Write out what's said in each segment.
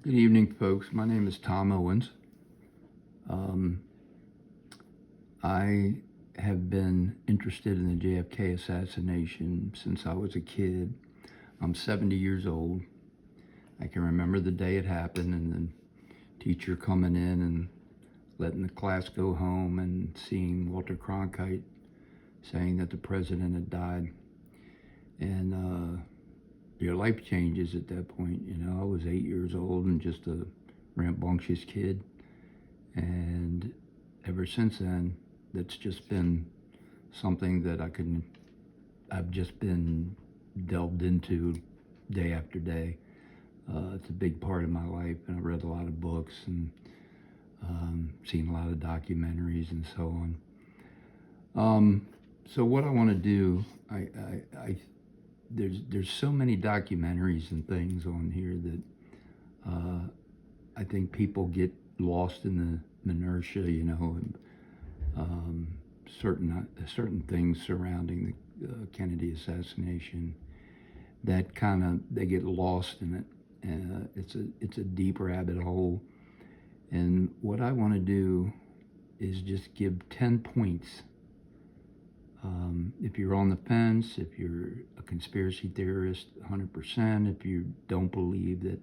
Good evening, folks. My name is Tom Owens. Um, I have been interested in the JFK assassination since I was a kid. I'm 70 years old. I can remember the day it happened and the teacher coming in and letting the class go home and seeing Walter Cronkite saying that the president had died. And your life changes at that point. You know, I was 8 years old and just a rambunctious kid. And ever since then, that's just been something that I've just been delved into day after day. It's a big part of my life, and I've read a lot of books and seen a lot of documentaries and so on. So what I want to do, there's so many documentaries and things on here that I think people get lost in the minutia, you know, and certain things surrounding the Kennedy assassination that they get lost in it. It's a deep rabbit hole, and what I want to do is just give 10 points. If you're on the fence, if you're a conspiracy theorist, 100%. If you don't believe that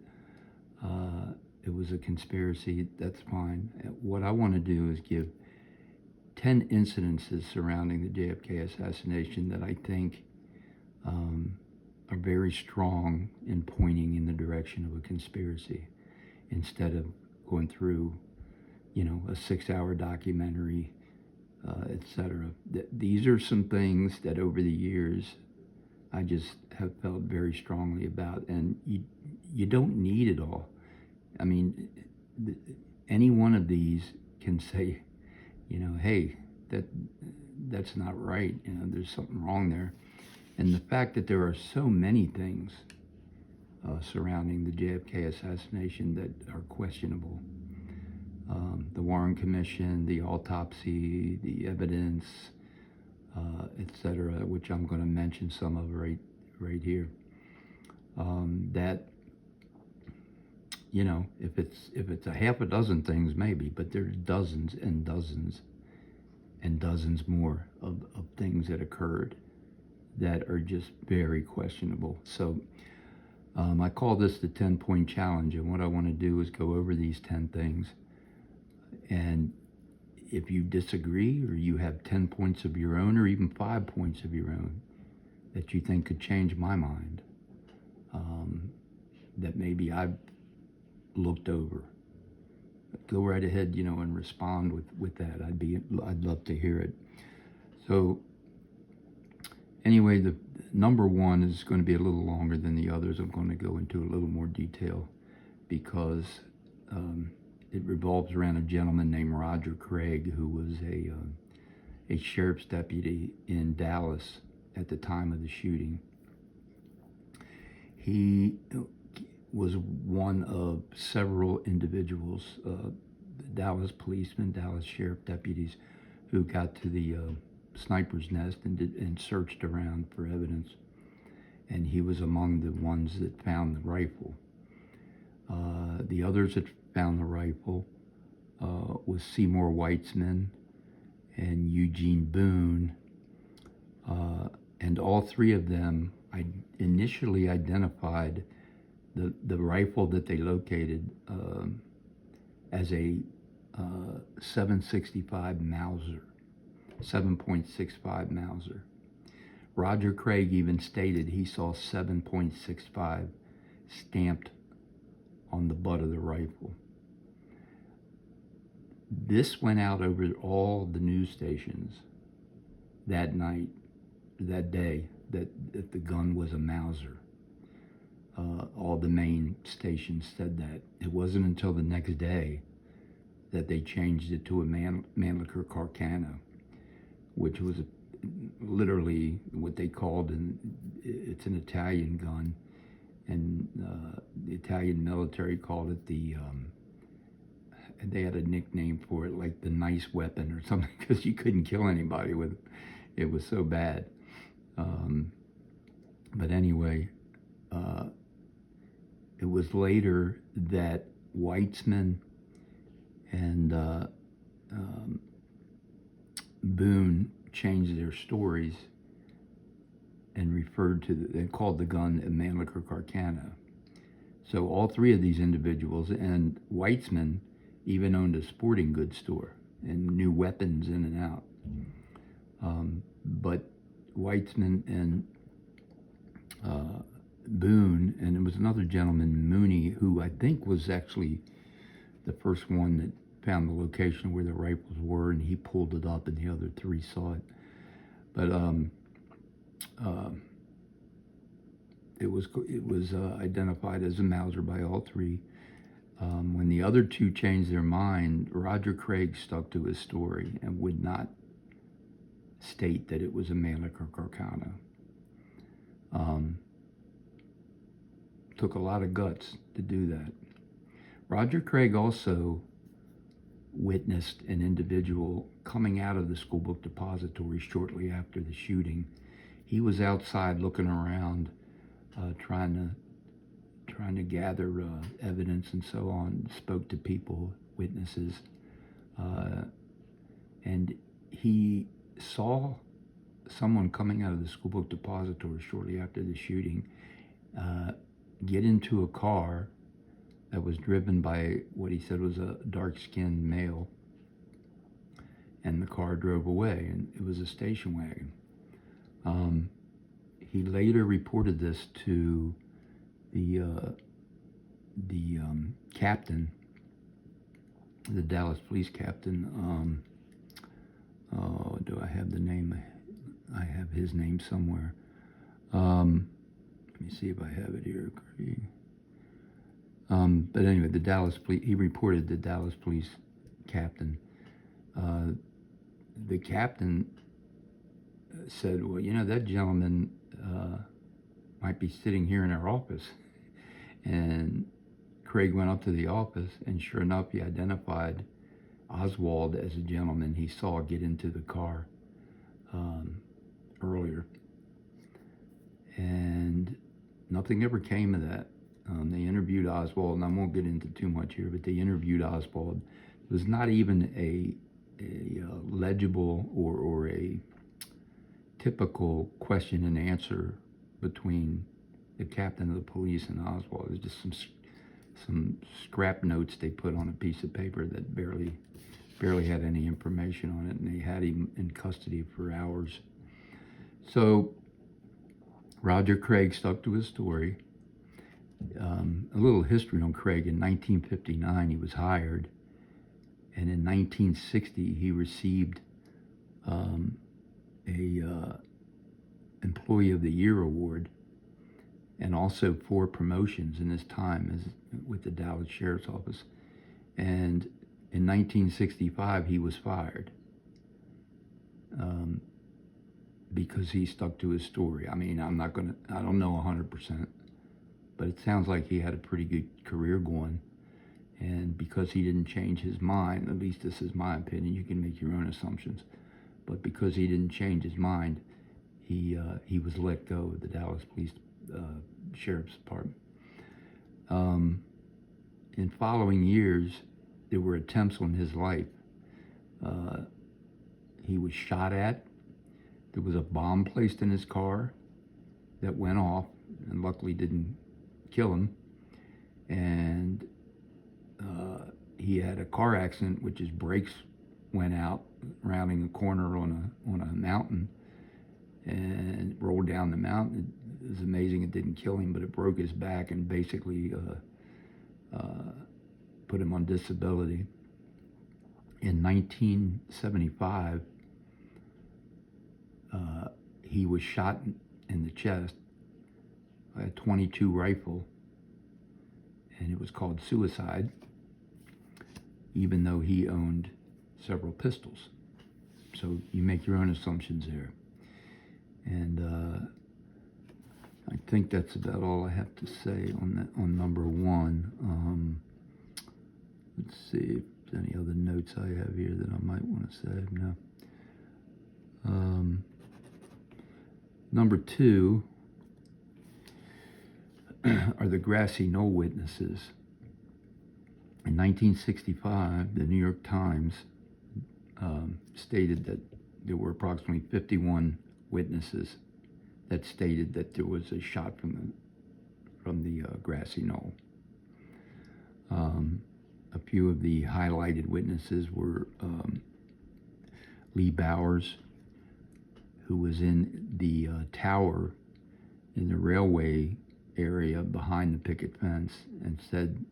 it was a conspiracy, that's fine. What I want to do is give 10 incidences surrounding the JFK assassination that I think are very strong in pointing in the direction of a conspiracy, instead of going through, you know, a 6-hour documentary, etc. These are some things that over the years I just have felt very strongly about, and you don't need it all. I mean, any one of these can say, you know, hey, that's not right. You know, there's something wrong there. And the fact that there are so many things surrounding the JFK assassination that are questionable. The Warren Commission, the autopsy, the evidence, etc., which I'm going to mention some of right here. That, you know, if it's a half a dozen things, maybe, but there's dozens and dozens and dozens more of things that occurred that are just very questionable. So I call this the 10-point challenge, and what I want to do is go over these 10 things. And if you disagree, or you have 10 points of your own, or even 5 points of your own that you think could change my mind, that maybe I've looked over, go right ahead, you know, and respond with that. I'd love to hear it. So anyway, the number one is going to be a little longer than the others. I'm going to go into a little more detail because it revolves around a gentleman named Roger Craig, who was a sheriff's deputy in Dallas at the time of the shooting. He was one of several individuals, Dallas policemen, Dallas sheriff deputies, who got to the sniper's nest and searched around for evidence. And he was among the ones that found the rifle. The others that found the rifle was Seymour Weitzman and Eugene Boone, and all three of them initially identified the rifle that they located as a 7.65 Mauser, 7.65 Mauser. Roger Craig even stated he saw 7.65 stamped on the butt of the rifle. This went out over all the news stations that night, that day, that the gun was a Mauser. All the main stations said that. It wasn't until the next day that they changed it to a Mannlicher Carcano, which was literally what they called, it's an Italian gun, and the Italian military called it they had a nickname for it, like the nice weapon or something, because you couldn't kill anybody with it. It was so bad. But anyway, it was later that Weitzman and Boone changed their stories and referred to they called the gun a Mannlicher Carcano. So all three of these individuals, and Weitzman even owned a sporting goods store and knew weapons in and out. But Weitzman and Boone, and there was another gentleman, Mooney, who I think was actually the first one that found the location where the rifles were, and he pulled it up, and the other three saw it. But it was identified as a Mauser by all three. When the other two changed their mind, Roger Craig stuck to his story and would not state that it was a Mannlicher Carcano. Took a lot of guts to do that. Roger Craig also witnessed an individual coming out of the school book depository shortly after the shooting. He was outside looking around, trying to gather evidence and so on, spoke to people, witnesses, and he saw someone coming out of the school book depository shortly after the shooting get into a car that was driven by what he said was a dark-skinned male, and the car drove away, and it was a station wagon. He later reported this to the captain, the Dallas police captain. Do I have the name? I have his name somewhere. Let me see if I have it here. But anyway, the Dallas police, he reported the Dallas police captain. The captain said, well, that gentleman might be sitting here in our office. And Craig went up to the office, and sure enough, he identified Oswald as a gentleman he saw get into the car earlier. And nothing ever came of that. They interviewed Oswald, and I won't get into too much here, but they interviewed Oswald. It was not even a legible or a typical question and answer between the captain of the police and Oswald. It was just some scrap notes they put on a piece of paper that barely had any information on it, and they had him in custody for hours. So Roger Craig stuck to his story. A little history on Craig. In 1959, he was hired, and in 1960, he received a Employee of the Year award, and also 4 promotions in his time with the Dallas Sheriff's Office. And in 1965, he was fired because he stuck to his story. I mean, I don't know 100%, but it sounds like he had a pretty good career going. And because he didn't change his mind, at least this is my opinion, you can make your own assumptions, but because he didn't change his mind, he was let go of the Dallas Police Sheriff's Department. In following years, there were attempts on his life. He was shot at. There was a bomb placed in his car that went off and luckily didn't kill him. And he had a car accident, which his brakes went out rounding a corner on a mountain, and rolled down the mountain. It was amazing it didn't kill him, but it broke his back and basically put him on disability. In 1975, he was shot in the chest by a .22 rifle, and it was called suicide, even though he owned several pistols. So you make your own assumptions there. And I think that's about all I have to say on number 1. Let's see if there's any other notes I have here that I might want to say. No. Number 2 are the grassy knoll witnesses. In 1965, the New York Times stated that there were approximately 51 witnesses that stated that there was a shot from the grassy knoll. A few of the highlighted witnesses were Lee Bowers, who was in the tower in the railway area behind the picket fence, and said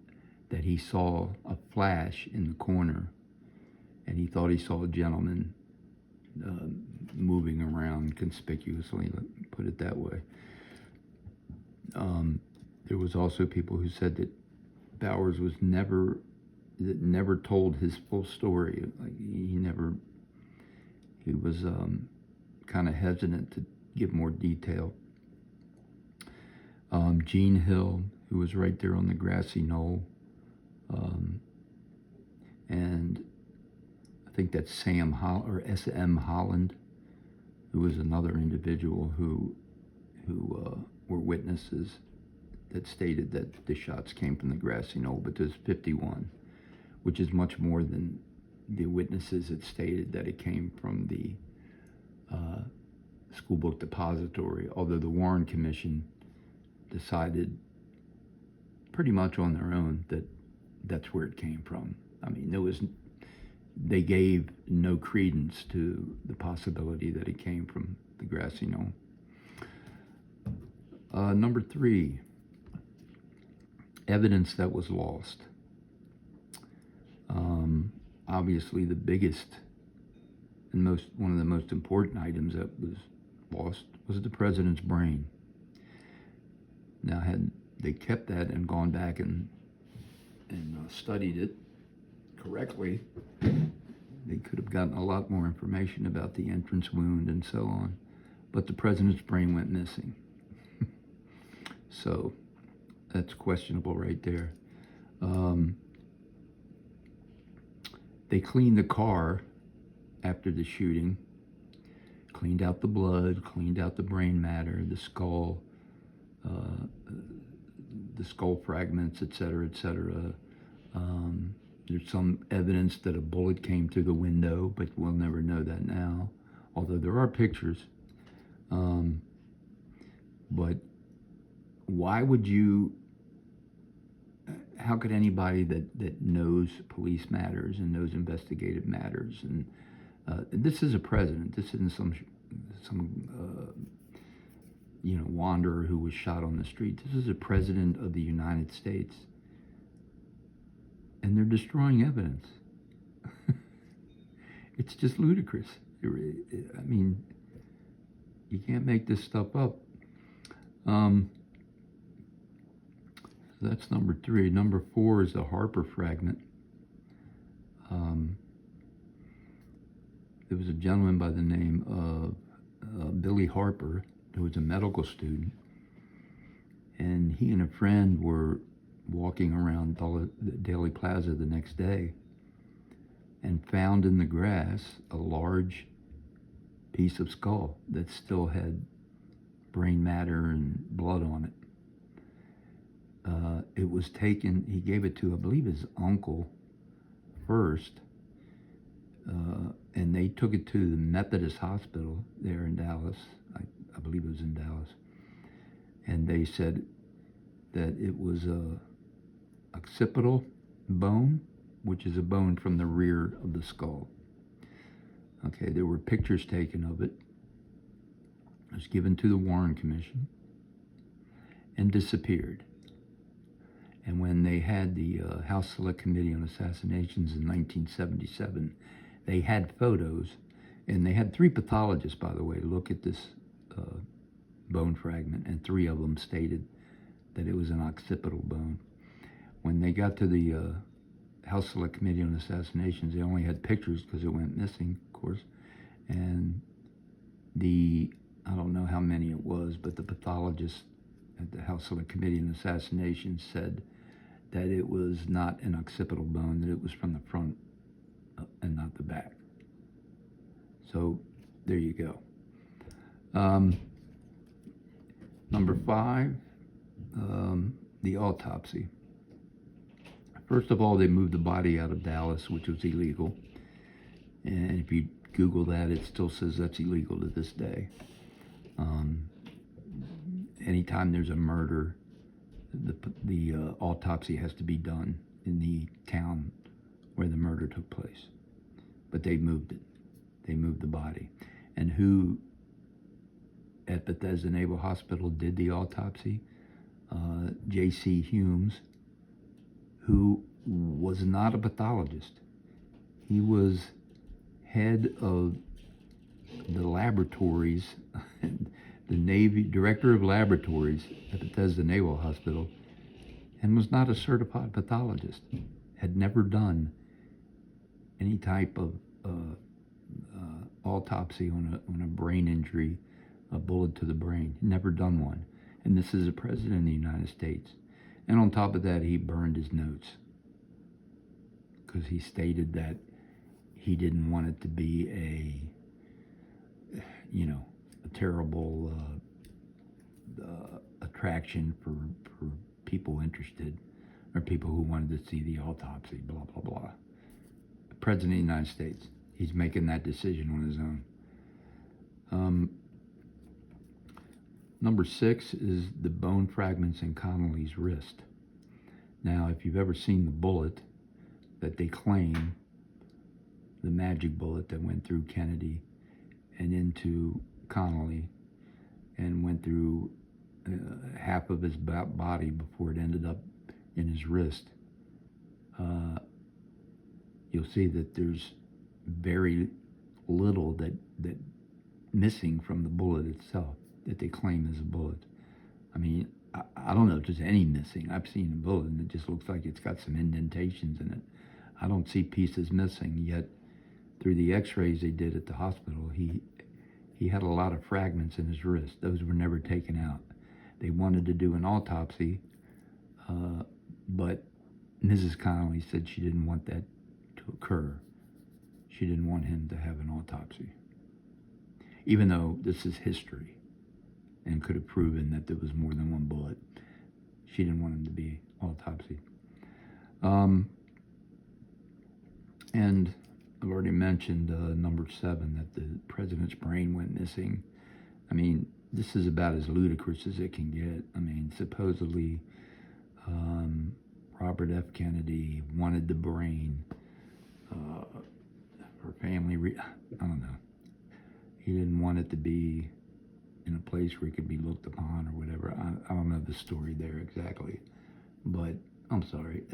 that he saw a flash in the corner, and he thought he saw a gentleman moving around conspicuously, let's put it that way. There was also people who said that Bowers was never told his full story. Like he was kind of hesitant to give more detail. Gene Hill, who was right there on the grassy knoll, and I think that's S.M. Holland, who was another individual who were witnesses that stated that the shots came from the grassy knoll, but there's 51, which is much more than the witnesses that stated that it came from the school book depository, although the Warren Commission decided pretty much on their own that that's where it came from. I mean, they gave no credence to the possibility that it came from the grassy knoll. Number 3, evidence that was lost. Obviously, the biggest and one of the most important items that was lost was the president's brain. Now, had they kept that and gone back and studied it correctly, they could have gotten a lot more information about the entrance wound and so on. But the president's brain went missing. So that's questionable right there. They cleaned the car after the shooting, cleaned out the blood, cleaned out the brain matter, the skull fragments, etc., etc. There's some evidence that a bullet came through the window, but we'll never know that now, although there are pictures. But why would you, how could anybody that knows police matters and knows investigative matters, and this is a president, this isn't some wanderer who was shot on the street. This is a president of the United States, and they're destroying evidence. It's just ludicrous. I mean, you can't make this stuff up. That's number 3. Number 4 is the Harper fragment. There was a gentleman by the name of Billy Harper, who was a medical student, and he and a friend were walking around Daley Plaza the next day and found in the grass a large piece of skull that still had brain matter and blood on it. It was taken, he gave it to, I believe, his uncle first, and they took it to the Methodist Hospital there in Dallas. I believe it was in Dallas. And they said that it was a occipital bone, which is a bone from the rear of the skull. Okay, there were pictures taken of it. It was given to the Warren Commission and disappeared. And when they had the House Select Committee on Assassinations in 1977, they had photos, and they had 3 pathologists, by the way, look at this bone fragment, and 3 of them stated that it was an occipital bone. When they got to the House Select Committee on Assassinations, they only had pictures because it went missing, of course, and I don't know how many it was, but the pathologist at the House Select Committee on Assassinations said that it was not an occipital bone, that it was from the front and not the back. So there you go. Number 5, the autopsy. First of all, they moved the body out of Dallas, which was illegal. And if you Google that, it still says that's illegal to this day. Anytime there's a murder, the autopsy has to be done in the town where the murder took place. But they moved it. They moved the body. And who at Bethesda Naval Hospital did the autopsy? J.C. Humes, who was not a pathologist. He was head of the laboratories, the Navy director of laboratories at Bethesda Naval Hospital, and was not a certified pathologist. Had never done any type of autopsy on a brain injury, a bullet to the brain. Never done one. And this is the President of the United States. And on top of that, he burned his notes because he stated that he didn't want it to be a terrible attraction for people interested or people who wanted to see the autopsy, blah, blah, blah. The President of the United States, he's making that decision on his own. Number 6 is the bone fragments in Connolly's wrist. Now, if you've ever seen the bullet that they claim, the magic bullet that went through Kennedy and into Connolly and went through half of his body before it ended up in his wrist, you'll see that there's very little that missing from the bullet itself that they claim is a bullet. I mean, I don't know if there's any missing. I've seen a bullet and it just looks like it's got some indentations in it. I don't see pieces missing, yet through the x-rays they did at the hospital, he had a lot of fragments in his wrist. Those were never taken out. They wanted to do an autopsy, but Mrs. Connolly said she didn't want that to occur. She didn't want him to have an autopsy, even though this is history and could have proven that there was more than one bullet. She didn't want him to be autopsied. And I've already mentioned number 7, that the president's brain went missing. I mean, this is about as ludicrous as it can get. I mean, supposedly Robert F. Kennedy wanted the brain for family I don't know. He didn't want it to be in a place where it could be looked upon or whatever. I don't know the story there exactly. But I'm sorry.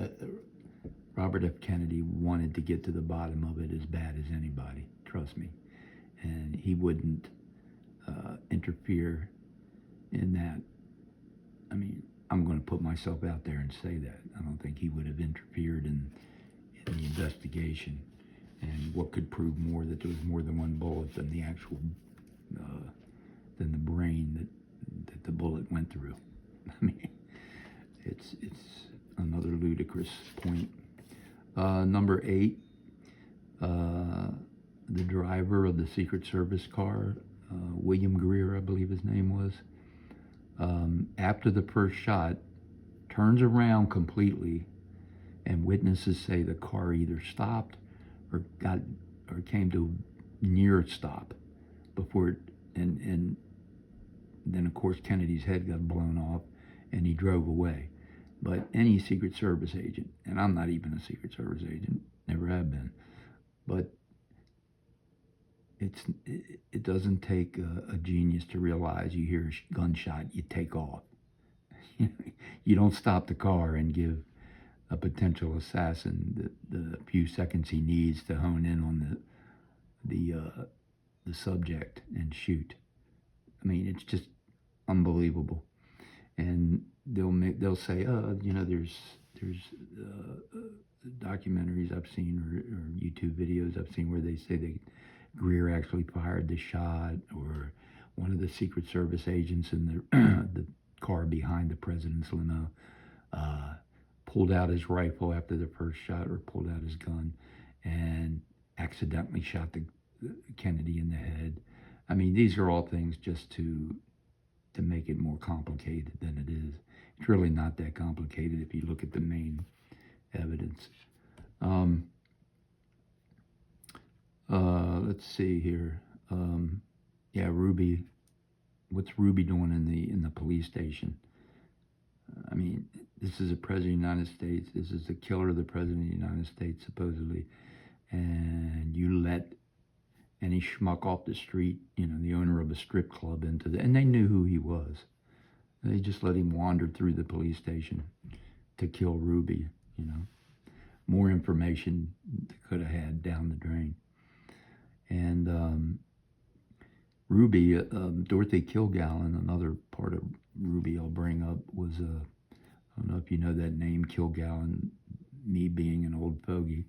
Robert F. Kennedy wanted to get to the bottom of it as bad as anybody. Trust me. And he wouldn't interfere in that. I mean, I'm going to put myself out there and say that. I don't think he would have interfered in the investigation. And what could prove more that there was more than one bullet than the actual, than the brain that the bullet went through. I mean, it's another ludicrous point. Number 8, the driver of the Secret Service car, William Greer, I believe his name was, after the first shot, turns around completely, and witnesses say the car either stopped or came to near a stop before it, and then of course Kennedy's head got blown off and he drove away. But any Secret Service agent, and I'm not even a Secret Service agent, never have been, but it doesn't take a genius to realize you hear a gunshot, you take off. You don't stop the car and give a potential assassin the few seconds he needs to hone in on the subject and shoot. I mean, it's just unbelievable. And they'll say, there's documentaries I've seen or YouTube videos I've seen where they say that Greer actually fired the shot, or one of the Secret Service agents in the car behind the president's limo pulled out his rifle after the first shot, or pulled out his gun and accidentally shot the Kennedy in the head. I mean, these are all things just to make it more complicated than it is. It's really not that complicated if you look at the main evidence. Let's see here. Yeah, Ruby. What's Ruby doing in the police station? I mean, this is a president of the United States. This is the killer of the president of the United States, supposedly. And you let any schmuck off the street, the owner of a strip club, and they knew who he was. They just let him wander through the police station to kill Ruby, More information they could have had down the drain. And Ruby, Dorothy Kilgallen, another part of Ruby I'll bring up, was I don't know if you know that name, Kilgallen. Me being an old fogey,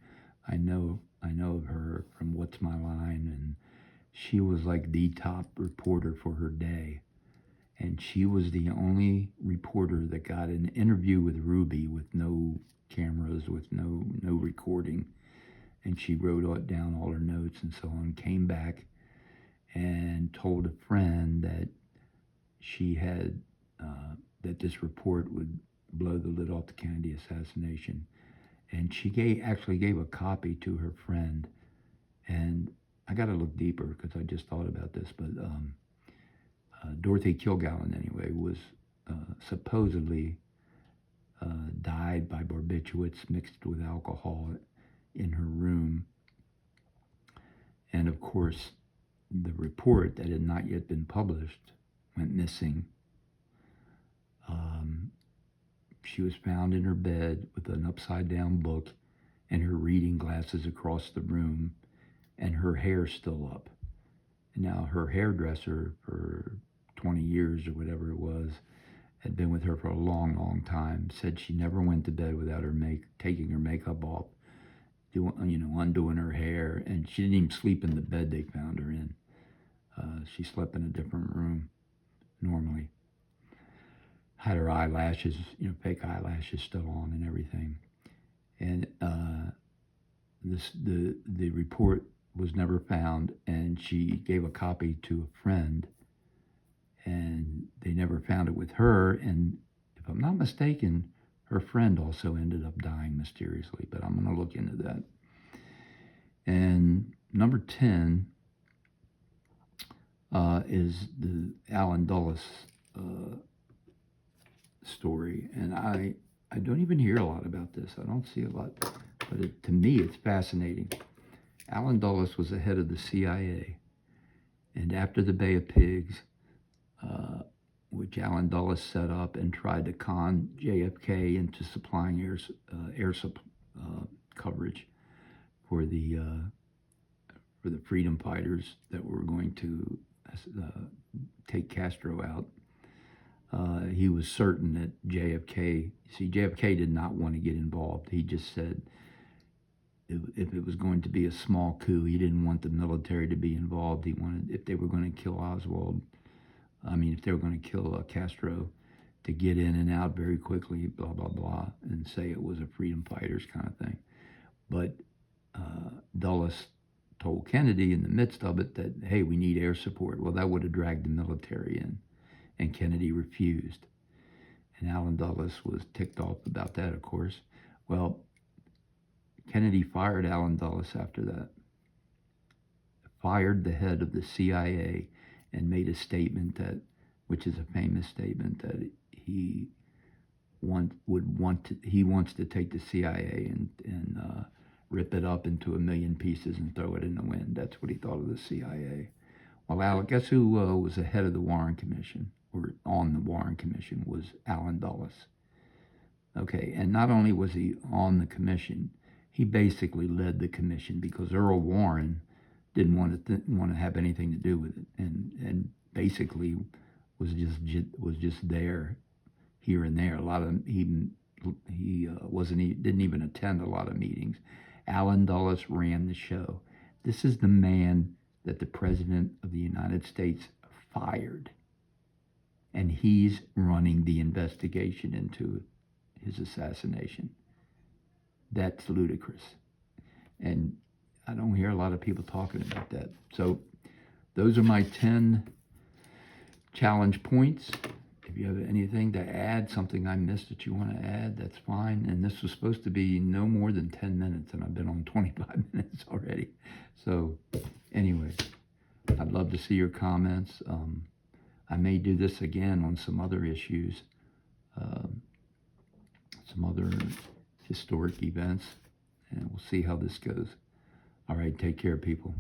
I know of her from What's My Line, and she was like the top reporter for her day. And she was the only reporter that got an interview with Ruby with no cameras, with no recording. And she wrote down all her notes and so on, came back and told a friend that she had, that this report would blow the lid off the Kennedy assassination. And she actually gave a copy to her friend. And I got to look deeper because I just thought about this, but Dorothy Kilgallen, anyway, was supposedly died by barbiturates mixed with alcohol in her room. And of course, the report that had not yet been published went missing. She was found in her bed with an upside-down book and her reading glasses across the room, and her hair still up. And now her hairdresser for 20 years or whatever it was, had been with her for a long, long time, said she never went to bed without her taking her makeup off, undoing her hair, and she didn't even sleep in the bed they found her in. She slept in a different room normally. Had her eyelashes, fake eyelashes still on and everything. And the report was never found, and she gave a copy to a friend, and they never found it with her. And if I'm not mistaken, her friend also ended up dying mysteriously, but I'm going to look into that. And number 10 is the Alan Dulles story. And I don't even hear a lot about this. I don't see a lot, but to me, it's fascinating. Alan Dulles was the head of the CIA, and after the Bay of Pigs, which Alan Dulles set up and tried to con JFK into supplying air coverage for the freedom fighters that were going to take Castro out. He was certain that JFK did not want to get involved. He just said if it was going to be a small coup, he didn't want the military to be involved. He wanted, if they were going to kill if they were going to kill Castro, to get in and out very quickly, blah, blah, blah, and say it was a freedom fighters kind of thing. But Dulles told Kennedy in the midst of it that, hey, we need air support. Well, that would have dragged the military in, and Kennedy refused. And Alan Dulles was ticked off about that, of course. Well, Kennedy fired Alan Dulles after that, fired the head of the CIA, and made a statement which is a famous statement, that he wants to take the CIA and rip it up into a million pieces and throw it in the wind. That's what he thought of the CIA. Well, guess who was the head of the Warren Commission, or on the Warren Commission, was Alan Dulles. Okay, and not only was he on the commission, he basically led the commission, because Earl Warren didn't want to have anything to do with it, and basically was just there, here and there. A lot of he didn't even attend a lot of meetings. Alan Dulles ran the show. This is the man that the President of the United States fired, and he's running the investigation into his assassination. That's ludicrous, and I don't hear a lot of people talking about that. So those are my 10 challenge points. If If you have anything to add, something I missed that you want to add, that's fine. And this was supposed to be no more than 10 minutes, and I've been on 25 minutes already. So anyway, I'd love to see your comments. I may do this again on some other issues, some other historic events, and we'll see how this goes. All right, take care, people.